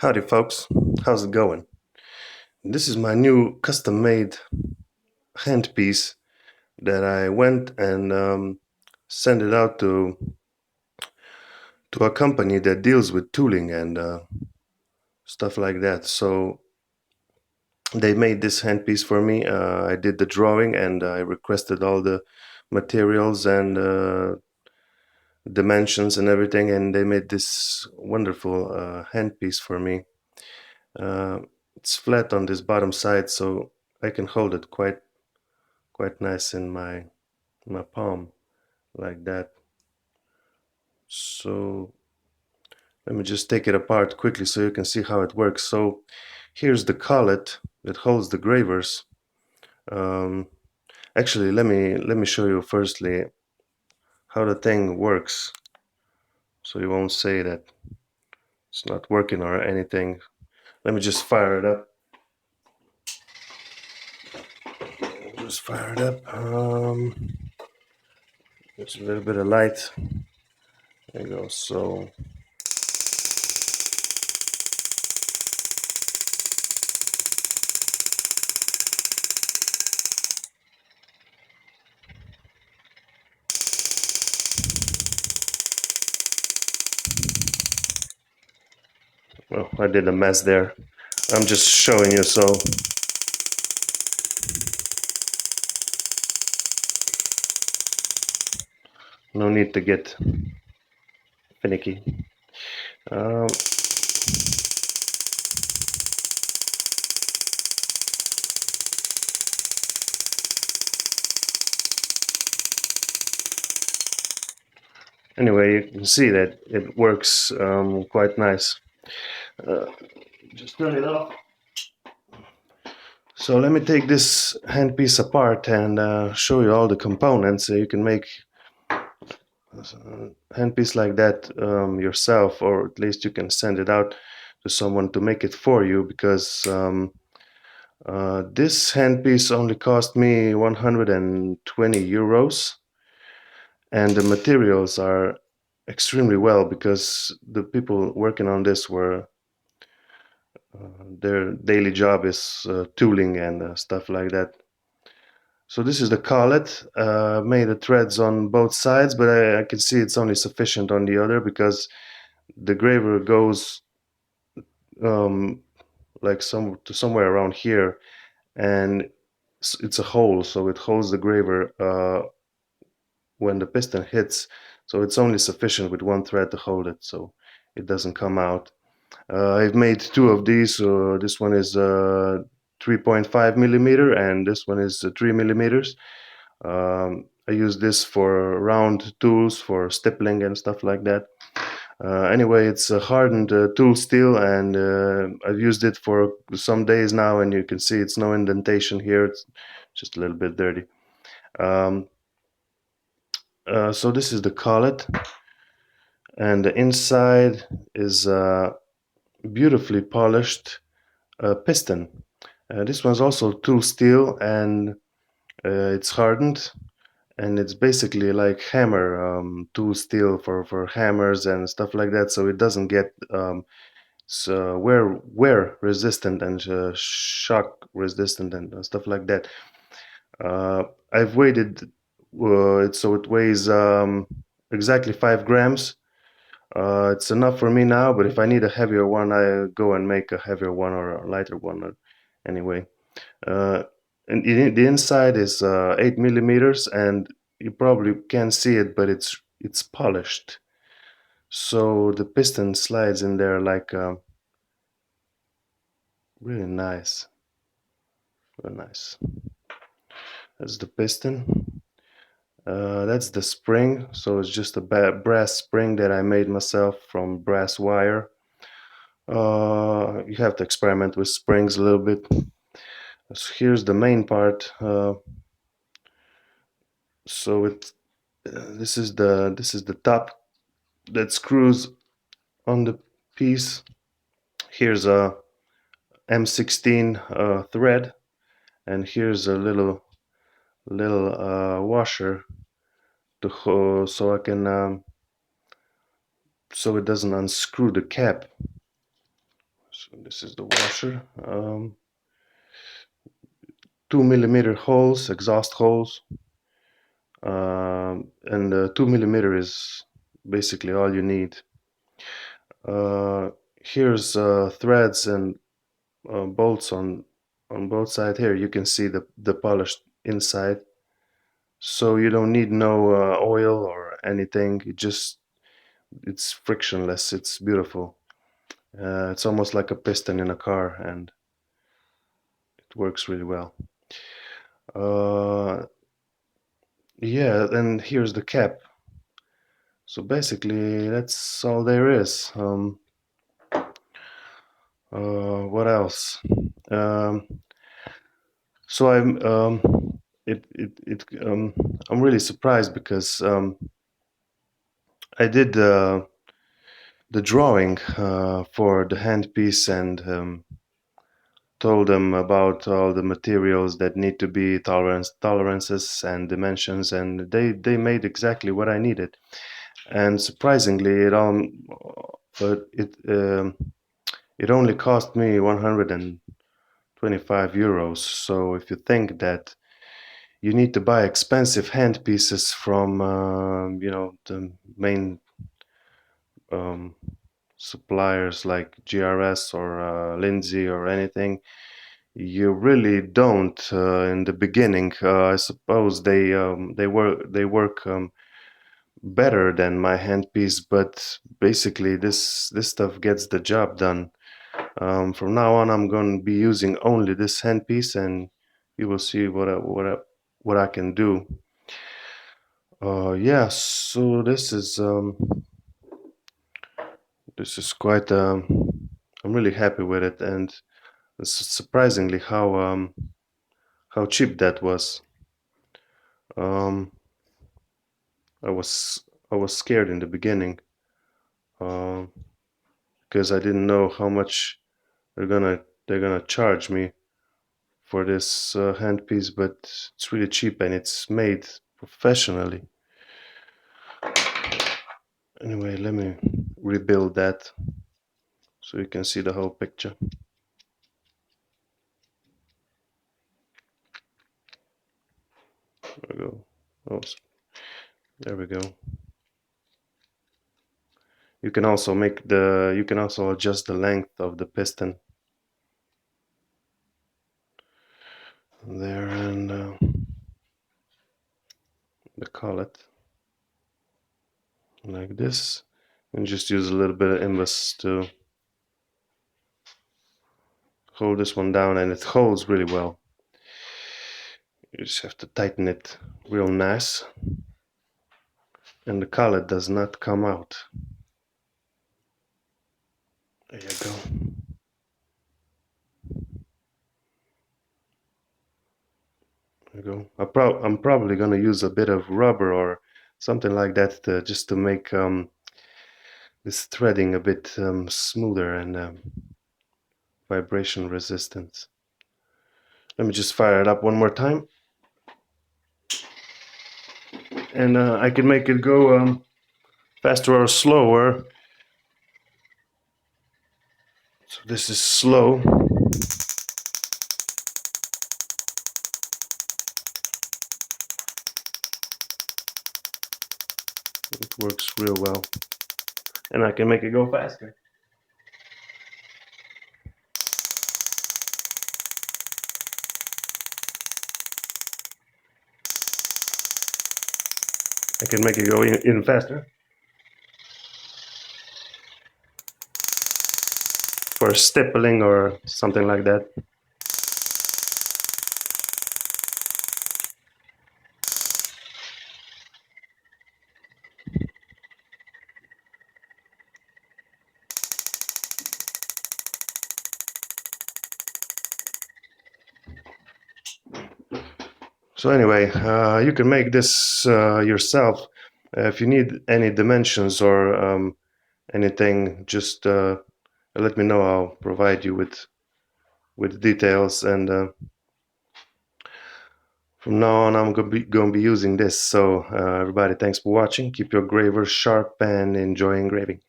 Howdy folks, how's it going? This is my new custom-made handpiece that I went and sent it out to a company that deals with tooling and stuff like that. So they made this handpiece for me. I did the drawing and I requested all the materials and dimensions and everything, and they made this wonderful handpiece for me. Uh, it's flat on this bottom side, so I can hold it quite nice in my palm like that. So let me just take it apart quickly so you can see how it works. So here's the collet that holds the gravers. Um, Actually, let me show you firstly how the thing works, so you won't say that it's not working or anything. Let me just fire it up. Just fire it up. Just a little bit of light. There you go. So well, I did a mess there. I'm just showing you, so no need to get finicky. Um, anyway, you can see that it works quite nice. Uh, just turn it off. So let me take this handpiece apart and show you all the components so you can make a handpiece like that yourself, or at least you can send it out to someone to make it for you, because this handpiece only cost me 120 euros, and the materials are extremely well because the people working on this were their daily job is tooling and stuff like that. So this is the collet. Made the threads on both sides, but I can see it's only sufficient on the other because the graver goes um, like somewhere around here, and it's a hole, so it holds the graver when the piston hits. So it's only sufficient with one thread to hold it, so it doesn't come out. I've made two of these. This one is 3.5 millimeter, and this one is 3 millimeters. I use this for round tools for stippling and stuff like that. Anyway, it's a hardened tool steel, and I've used it for some days now, and you can see it's no indentation here. It's just a little bit dirty. Um, so this is the collet, and the inside is beautifully polished piston. This one's also tool steel, and it's hardened, and it's basically like hammer tool steel for hammers and stuff like that, so it doesn't get so wear resistant and shock resistant and stuff like that. I've weighted it so it weighs exactly 5 grams. It's enough for me now, but if I need a heavier one, I go and make a heavier one or a lighter one. Anyway, uh, and the inside is 8 millimeters, and you probably can't see it, but it's polished. So the piston slides in there like really nice, really nice. That's the piston. That's the spring. So it's just a brass spring that I made myself from brass wire. You have to experiment with springs a little bit. So here's the main part. So this is the top that screws on the piece. Here's a M16 thread, and here's a little washer so I can so it doesn't unscrew the cap. So this is the washer. 2 millimeter holes, exhaust holes, and 2 millimeter is basically all you need. Uh, Here's threads and bolts on both sides. Here you can see the polished inside, so you don't need no oil or anything. It's frictionless. It's beautiful. It's almost like a piston in a car, and it works really well. Uh, yeah, and here's the cap. So basically, that's all there is. What else? Um, so it, it, it, I'm really surprised because I did the drawing for the handpiece and told them about all the materials that need to be tolerances and dimensions, and they made exactly what I needed. And surprisingly, but it only cost me 125 euros. So if you think that you need to buy expensive hand pieces from the main um, suppliers like GRS or Lindsay or anything, you really don't in the beginning. I suppose they work better than my handpiece, but basically this stuff gets the job done. From now on, I'm going to be using only this handpiece, and you will see what I can do. Yeah, so this is quite. I'm really happy with it, and it's surprisingly how cheap that was. Um, I was I was scared in the beginning uh, because I didn't know how much they're gonna charge me for this handpiece, but it's really cheap and it's made professionally. Anyway, let me rebuild that so you can see the whole picture. There we go. Oh, there we go. You can also adjust the length of the piston there and the collet like this, and just use a little bit of invis to hold this one down, and it holds really well. You just have to tighten it real nice, and the collet does not come out. There you go. There you go. I'm probably gonna use a bit of rubber or something like that just to make this threading a bit smoother and vibration resistant. Let me just fire it up one more time, and I can make it go faster or slower. So this is slow. It works real well, and I can make it go faster. I can make it go even faster for stippling or something like that. So anyway, you can make this yourself. If you need any dimensions or anything, just let me know. I'll provide you with details. And from now on, I'm going to be using this. So everybody, thanks for watching. Keep your gravers sharp and enjoy engraving.